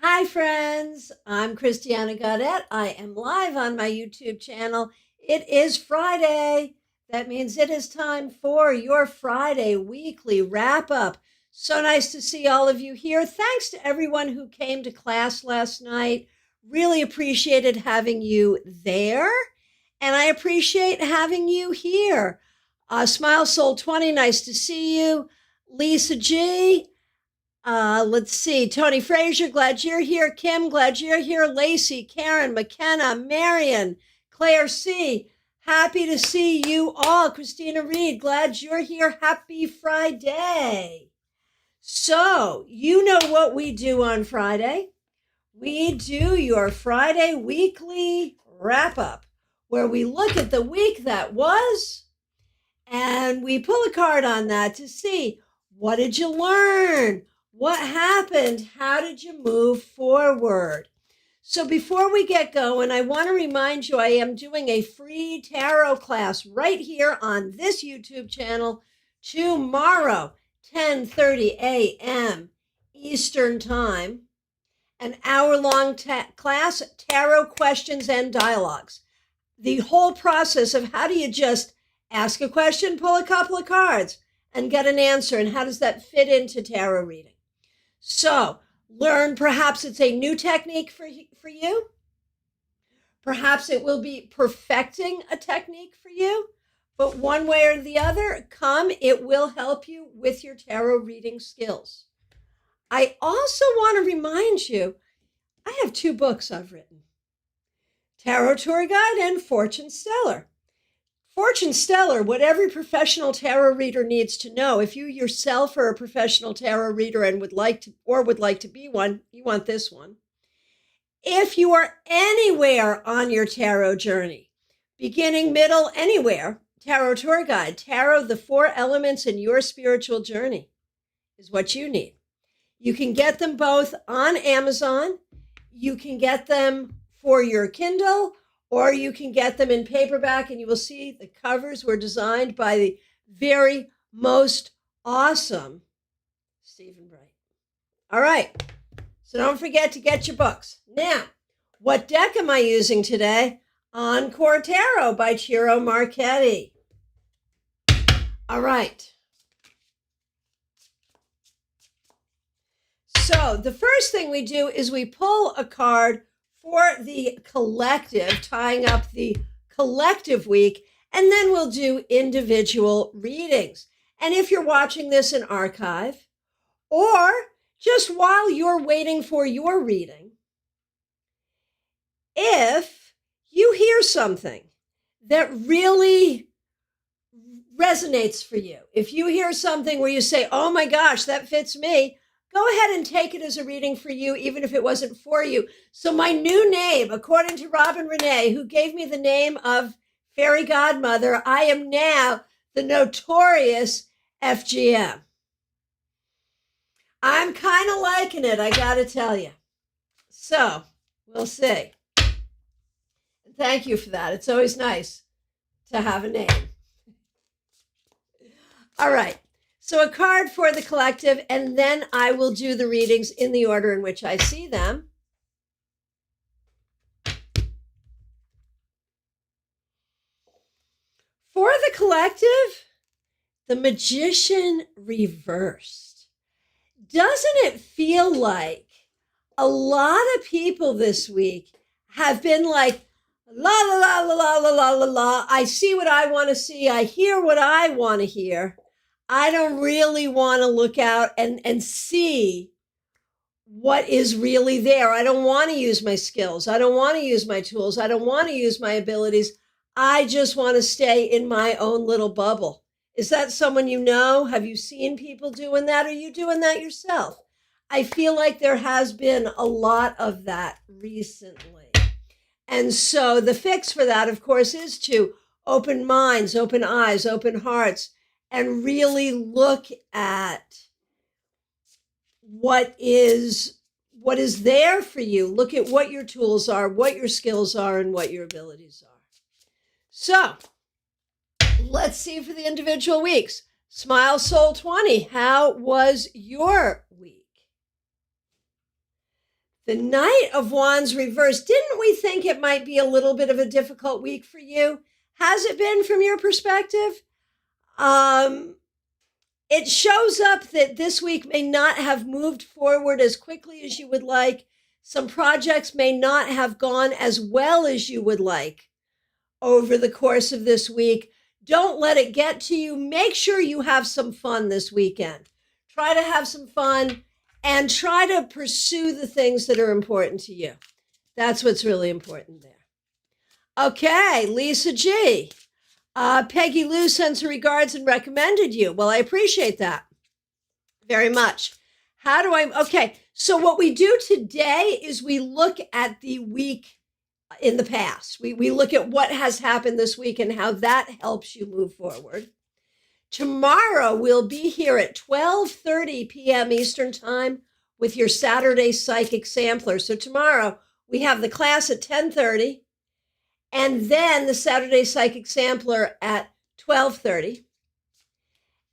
Hi, friends. I'm Christiana Gaudet. I am live on my YouTube channel. It is Friday. That means it is time for your Friday weekly wrap up. So nice to see all of you here. Thanks to everyone who came to class last night. Really appreciated having you there. And I appreciate having you here. Smile Soul 20, nice to see you. Lisa G, let's see. Tony Frazier, glad you're here. Kim, glad you're here. Lacey, Karen, McKenna, Marion, Claire C. Happy to see you all. Christina Reed, glad you're here. Happy Friday. So, you know what we do on Friday. We do your Friday weekly wrap up, where we look at the week that was and we pull a card on that to see what did you learn? What happened? How did you move forward? So before we get going, I want to remind you I am doing a free tarot class right here on this YouTube channel tomorrow, 10:30 a.m. Eastern Time. An hour-long class, tarot questions and dialogues. The whole process of how do you just ask a question, pull a couple of cards, and get an answer, and how does that fit into tarot reading? So, learn, perhaps it's a new technique for you. Perhaps it will be perfecting a technique for you. But one way or the other, it will help you with your tarot reading skills. I also want to remind you, I have 2 books I've written. Tarot Tour Guide and Fortune Stellar. Fortune Stellar, what every professional tarot reader needs to know. If you yourself are a professional tarot reader and would like to be one, you want this one. If you are anywhere on your tarot journey, beginning, middle, anywhere, Tarot Tour Guide, Tarot, the 4 elements in your spiritual journey is what you need. You can get them both on Amazon. You can get them for your Kindle, or you can get them in paperback, and you will see the covers were designed by the very most awesome Stephen Bright. All right, so don't forget to get your books. Now, what deck am I using today? Encore Tarot by Ciro Marchetti. All right. So the first thing we do is we pull a card for the collective, tying up the collective week, and then we'll do individual readings. And if you're watching this in archive, or just while you're waiting for your reading, if you hear something that really resonates for you, if you hear something where you say, oh my gosh, that fits me, go ahead and take it as a reading for you, even if it wasn't for you. So my new name, according to Robin Renee, who gave me the name of Fairy Godmother, I am now the notorious FGM. I'm kind of liking it, I got to tell you. So we'll see. And thank you for that. It's always nice to have a name. All right. So a card for the collective, and then I will do the readings in the order in which I see them. For the collective, the Magician reversed. Doesn't it feel like a lot of people this week have been like, la, la, la, la, la, la, la, la, la. I see what I want to see. I hear what I want to hear. I don't really want to look out and see what is really there. I don't want to use my skills. I don't want to use my tools. I don't want to use my abilities. I just want to stay in my own little bubble. Is that someone you know? Have you seen people doing that? Are you doing that yourself? I feel like there has been a lot of that recently. And so the fix for that, of course, is to open minds, open eyes, open hearts, and really look at what is there for you. Look at what your tools are, what your skills are, and what your abilities are. So let's see for the individual weeks. Smile Soul 20, how was your week? The Knight of Wands reversed. Didn't we think it might be a little bit of a difficult week for you? Has it been from your perspective? It shows up that this week may not have moved forward as quickly as you would like. Some projects may not have gone as well as you would like over the course of this week. Don't let it get to you. Make sure you have some fun this weekend. Try to have some fun and try to pursue the things that are important to you. That's what's really important there. Okay, Lisa G. Peggy Lou sends her regards and recommended you. Well, I appreciate that very much. Okay, so what we do today is we look at the week in the past. We look at what has happened this week and how that helps you move forward. Tomorrow, we'll be here at 12:30 p.m. Eastern Time with your Saturday Psychic Sampler. So tomorrow, we have the class at 10:30. And then the Saturday Psychic Sampler at 12:30.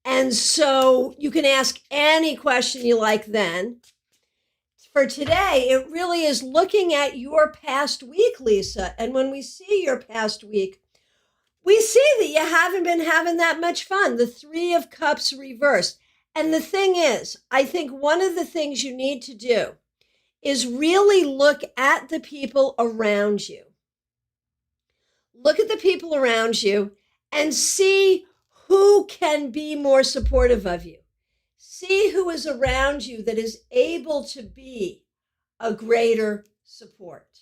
And so you can ask any question you like then. For today, it really is looking at your past week, Lisa. And when we see your past week, we see that you haven't been having that much fun. The Three of Cups reversed. And the thing is, I think one of the things you need to do is really look at the people around you. Look at the people around you and see who can be more supportive of you. See who is around you that is able to be a greater support.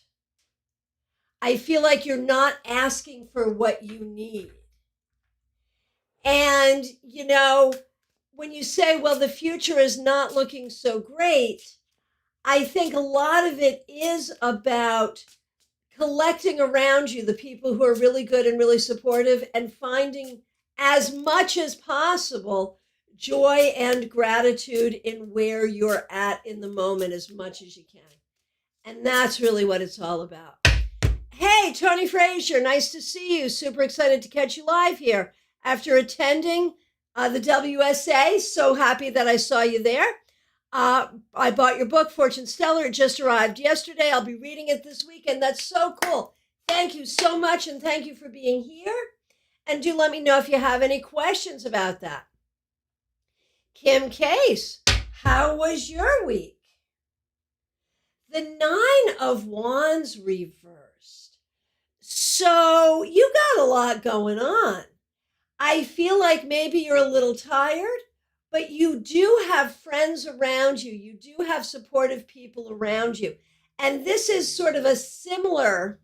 I feel like you're not asking for what you need. And, when you say, well, the future is not looking so great, I think a lot of it is about collecting around you the people who are really good and really supportive and finding as much as possible joy and gratitude in where you're at in the moment as much as you can. And that's really what it's all about. Hey, Tony Frazier, nice to see you. Super excited to catch you live here after attending the WSA. So happy that I saw you there. I bought your book, Fortune Stellar. It just arrived yesterday. I'll be reading it this weekend. That's so cool. Thank you so much, and thank you for being here. And do let me know if you have any questions about that. Kim Case, how was your week? The Nine of Wands reversed. So you got a lot going on. I feel like maybe you're a little tired. But you do have friends around you. You do have supportive people around you. And this is sort of a similar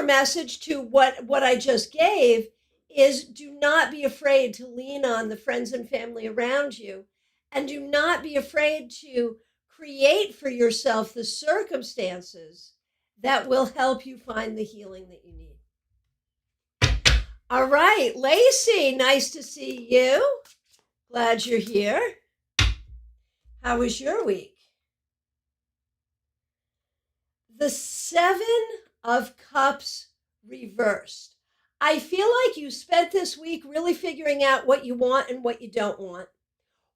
message to what I just gave is do not be afraid to lean on the friends and family around you. And do not be afraid to create for yourself the circumstances that will help you find the healing that you need. All right, Lacey, nice to see you. Glad you're here. How was your week? The Seven of Cups reversed. I feel like you spent this week really figuring out what you want and what you don't want,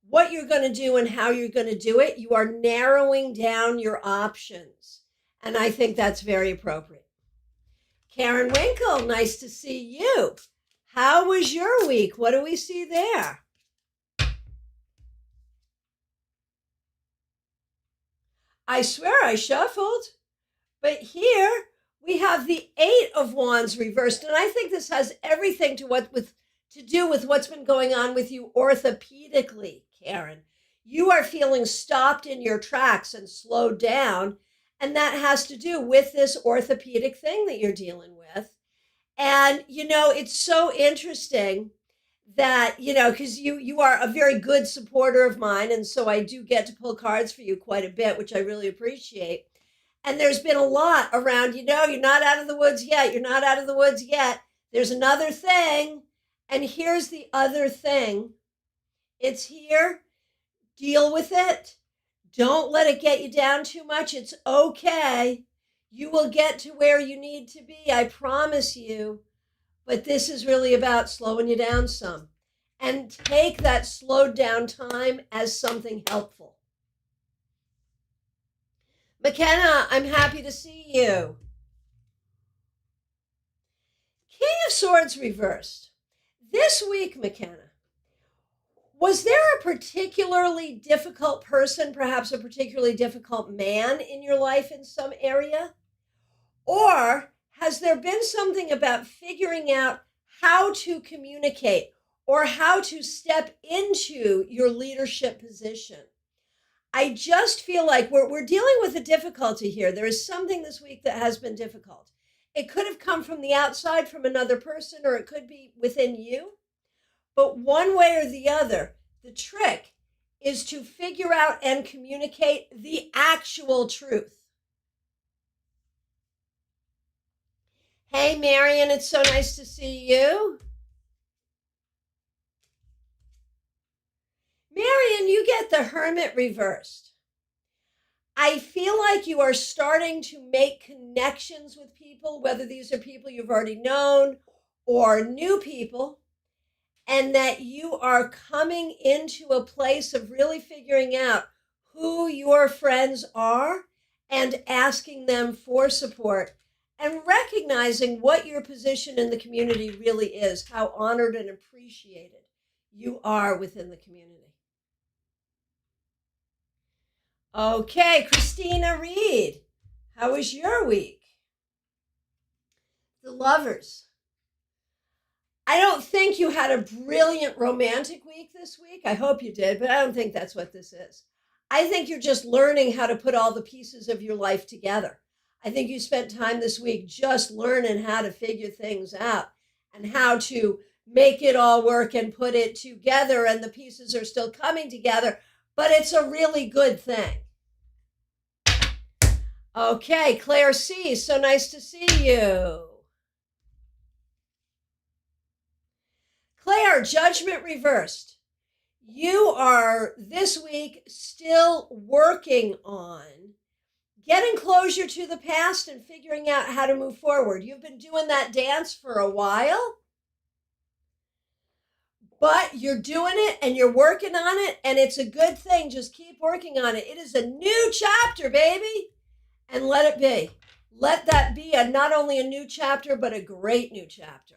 what you're going to do and how you're going to do it. You are narrowing down your options. And I think that's very appropriate. Karen Winkle, nice to see you. How was your week? What do we see there? I swear I shuffled, but here we have the Eight of Wands reversed, and I think this has everything to do with what's been going on with you orthopedically, Karen. You are feeling stopped in your tracks and slowed down, and that has to do with this orthopedic thing that you're dealing with. And, it's so interesting that, because you are a very good supporter of mine. And so I do get to pull cards for you quite a bit, which I really appreciate. And there's been a lot around, you're not out of the woods yet. You're not out of the woods yet. There's another thing. And here's the other thing. It's here. Deal with it. Don't let it get you down too much. It's okay. You will get to where you need to be. I promise you. But this is really about slowing you down some. And take that slowed down time as something helpful. McKenna, I'm happy to see you. King of Swords reversed. This week, McKenna, was there a particularly difficult person, perhaps a particularly difficult man in your life in some area? Or has there been something about figuring out how to communicate or how to step into your leadership position? I just feel like we're dealing with a difficulty here. There is something this week that has been difficult. It could have come from the outside, from another person, or it could be within you. But one way or the other, the trick is to figure out and communicate the actual truth. Hey, Marion, it's so nice to see you. Marion, you get the Hermit reversed. I feel like you are starting to make connections with people, whether these are people you've already known or new people, and that you are coming into a place of really figuring out who your friends are and asking them for support and recognizing what your position in the community really is, how honored and appreciated you are within the community. Okay, Christina Reed, how was your week? The Lovers. I don't think you had a brilliant romantic week this week. I hope you did, but I don't think that's what this is. I think you're just learning how to put all the pieces of your life together. I think you spent time this week just learning how to figure things out and how to make it all work and put it together, and the pieces are still coming together, but it's a really good thing. Okay, Claire C., so nice to see you. Claire, Judgment reversed. You are this week still working on getting closure to the past and figuring out how to move forward. You've been doing that dance for a while, but you're doing it and you're working on it, and it's a good thing. Just keep working on it. It is a new chapter, baby, and let it be. Let that be not only a new chapter, but a great new chapter.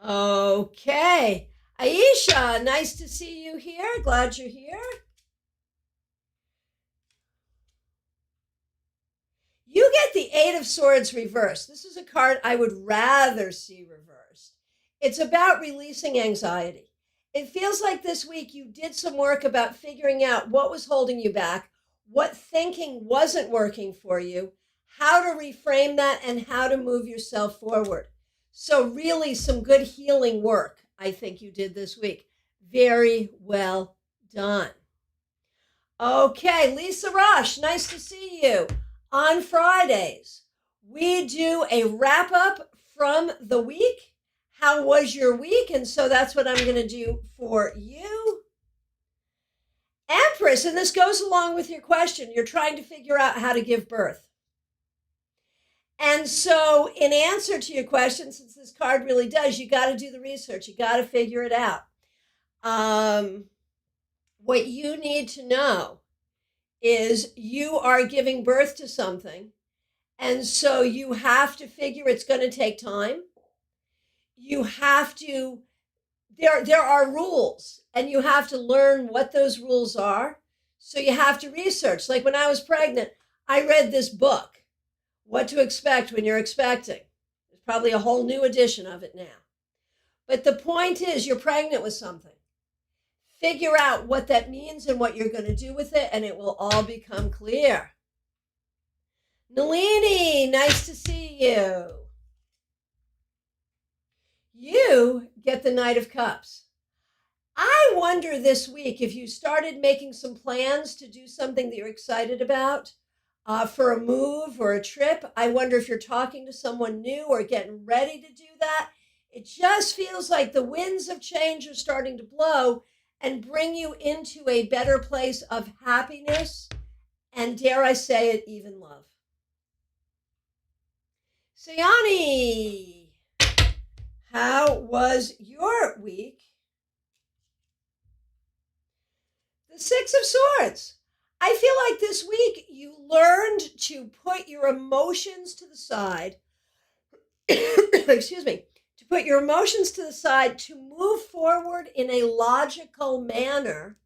Okay. Aisha, nice to see you here. Glad you're here. You get the Eight of Swords reversed. This is a card I would rather see reversed. It's about releasing anxiety. It feels like this week you did some work about figuring out what was holding you back, what thinking wasn't working for you, how to reframe that, and how to move yourself forward. So really some good healing work I think you did this week. Very well done. Okay, Lisa Rush, nice to see you. On Fridays, we do a wrap up from the week. How was your week? And so that's what I'm going to do for you. Empress, and this goes along with your question. You're trying to figure out how to give birth. And so in answer to your question, since this card really does, you got to do the research. You got to figure it out. What you need to know is you are giving birth to something. And so you have to figure it's going to take time. You have to, there are rules, and you have to learn what those rules are. So you have to research. Like when I was pregnant, I read this book, What to Expect When You're Expecting. There's probably a whole new edition of it now. But the point is, you're pregnant with something. Figure out what that means and what you're going to do with it, and it will all become clear. Nalini, nice to see you. You get the Knight of Cups. I wonder this week if you started making some plans to do something that you're excited about, for a move or a trip. I wonder if you're talking to someone new or getting ready to do that. It just feels like the winds of change are starting to blow and bring you into a better place of happiness and, dare I say it, even love. Sayani, how was your week? The Six of Swords. I feel like this week you learned to put your emotions to the side. Excuse me. To put your emotions to the side to move forward in a logical manner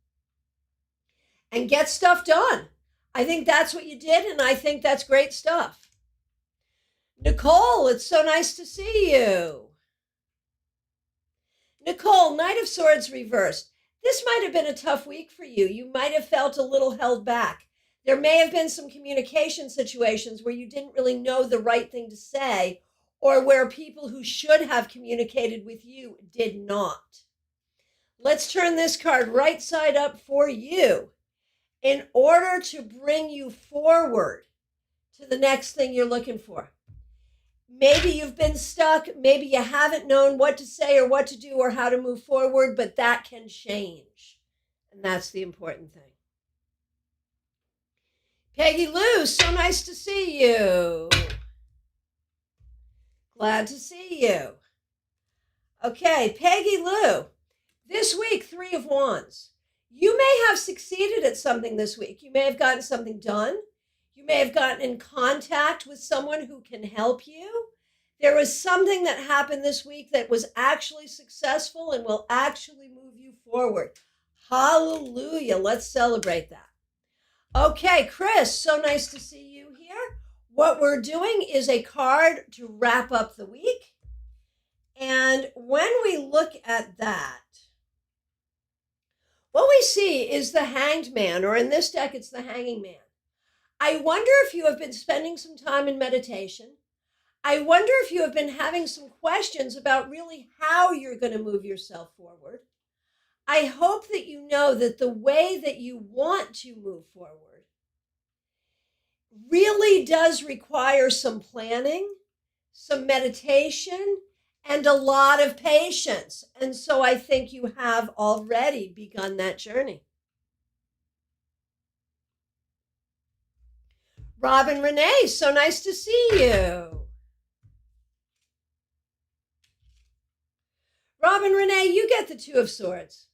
and get stuff done. I think that's what you did, and I think that's great stuff. Nicole, it's so nice to see you. Nicole, Knight of Swords reversed. This might have been a tough week for you. You might have felt a little held back. There may have been some communication situations where you didn't really know the right thing to say, or where people who should have communicated with you did not. Let's turn this card right side up for you. In order to bring you forward to the next thing you're looking for. Maybe you've been stuck. Maybe you haven't known what to say or what to do or how to move forward, but that can change. And that's the important thing. Peggy Lou, so nice to see you. Glad to see you. Okay, Peggy Lou. This week, 3 of Wands. You may have succeeded at something this week. You may have gotten something done. You may have gotten in contact with someone who can help you. There was something that happened this week that was actually successful and will actually move you forward. Hallelujah. Let's celebrate that. Okay, Chris, so nice to see you here. What we're doing is a card to wrap up the week. And when we look at that, what we see is the Hanged Man, or in this deck, it's the Hanging Man. I wonder if you have been spending some time in meditation. I wonder if you have been having some questions about really how you're going to move yourself forward. I hope that you know that the way that you want to move forward really does require some planning, some meditation, and a lot of patience. And so I think you have already begun that journey. Robin Renee, so nice to see you. Robin Renee, you get the 2 of Swords.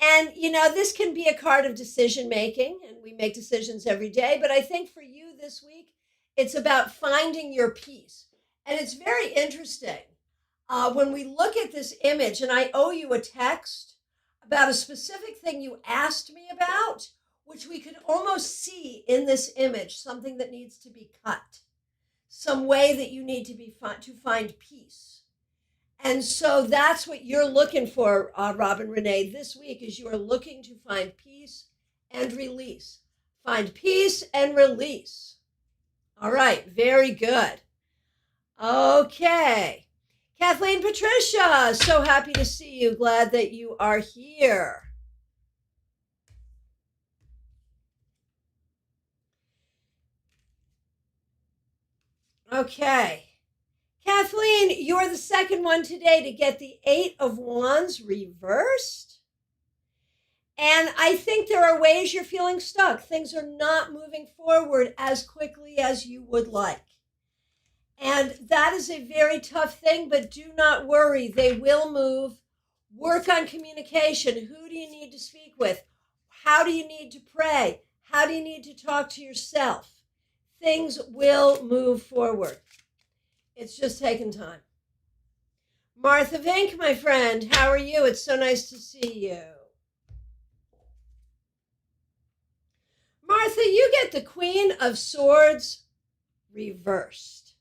And, you know, this can be a card of decision making, and we make decisions every day. But I think for you this week, it's about finding your peace. And it's very interesting. When we look at this image, and I owe you a text about a specific thing you asked me about, which we could almost see in this image, something that needs to be cut, some way that you need to find peace. And so that's what you're looking for, Robin Renee, this week, is you are looking to find peace and release. Find peace and release. All right, very good. Okay. Kathleen Patricia, so happy to see you. Glad that you are here. Okay. Kathleen, you're the second one today to get the 8 of Wands reversed. And I think there are ways you're feeling stuck. Things are not moving forward as quickly as you would like. And that is a very tough thing, but do not worry. They will move. Work on communication. Who do you need to speak with? How do you need to pray? How do you need to talk to yourself? Things will move forward. It's just taking time. Martha Vink, my friend, how are you? It's so nice to see you. Martha, you get the Queen of Swords reversed.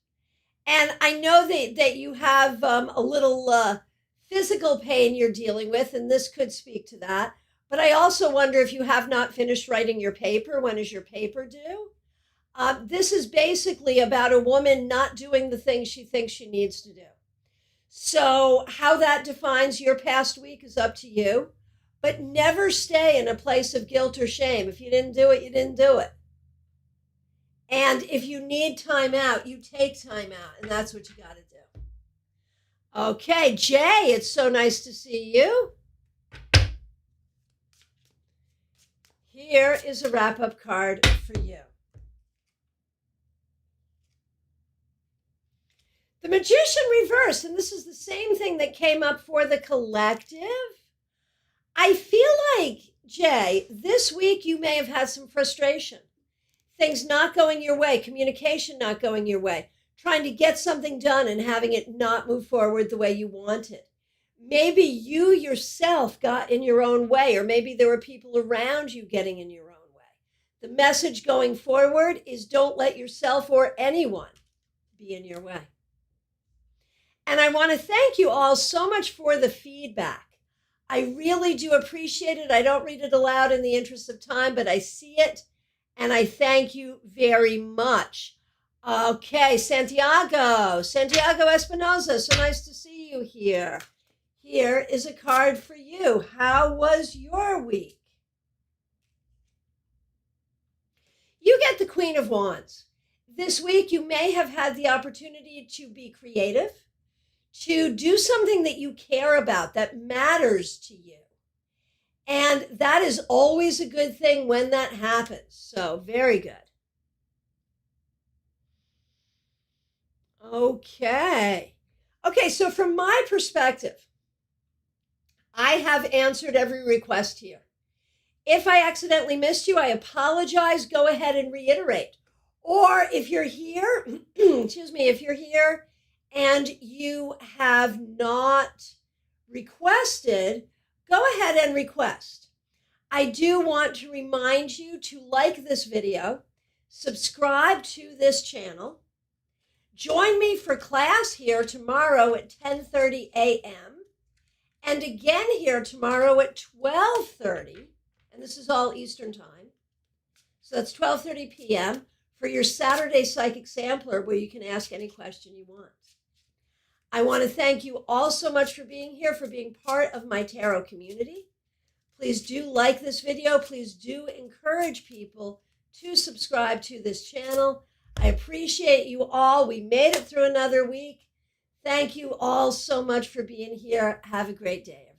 And I know that you have a little physical pain you're dealing with, and this could speak to that. But I also wonder if you have not finished writing your paper. When is your paper due? This is basically about a woman not doing the things she thinks she needs to do. So how that defines your past week is up to you. But never stay in a place of guilt or shame. If you didn't do it, you didn't do it. And if you need time out, you take time out. And that's what you got to do. Okay, Jay, it's so nice to see you. Here is a wrap-up card for you. The Magician reversed, and this is the same thing that came up for the collective. I feel like Jay, this week you may have had some frustration. Things not going your way, communication not going your way, trying to get something done and having it not move forward the way you wanted. Maybe you yourself got in your own way, or maybe there were people around you getting in your own way. The message going forward is don't let yourself or anyone be in your way. And I want to thank you all so much for the feedback. I really do appreciate it. I don't read it aloud in the interest of time, but I see it, and I thank you very much. Okay, Santiago Espinoza, so nice to see you here. Here is a card for you. How was your week? You get the Queen of Wands. This week, you may have had the opportunity to be creative, to do something that you care about, that matters to you. And that is always a good thing when that happens. So, very good. Okay, so from my perspective, I have answered every request here. If I accidentally missed you, I apologize. Go ahead and reiterate. Or if you're here, if you're here and you have not requested, go ahead and request. I do want to remind you to like this video, subscribe to this channel, join me for class here tomorrow at 10:30 a.m. and again here tomorrow at 12:30, and this is all Eastern time. So that's 12:30 p.m. for your Saturday Psychic Sampler, where you can ask any question you want. I want to thank you all so much for being here, for being part of my tarot community. Please do like this video. Please do encourage people to subscribe to this channel. I appreciate you all. We made it through another week. Thank you all so much for being here. Have a great day, everyone.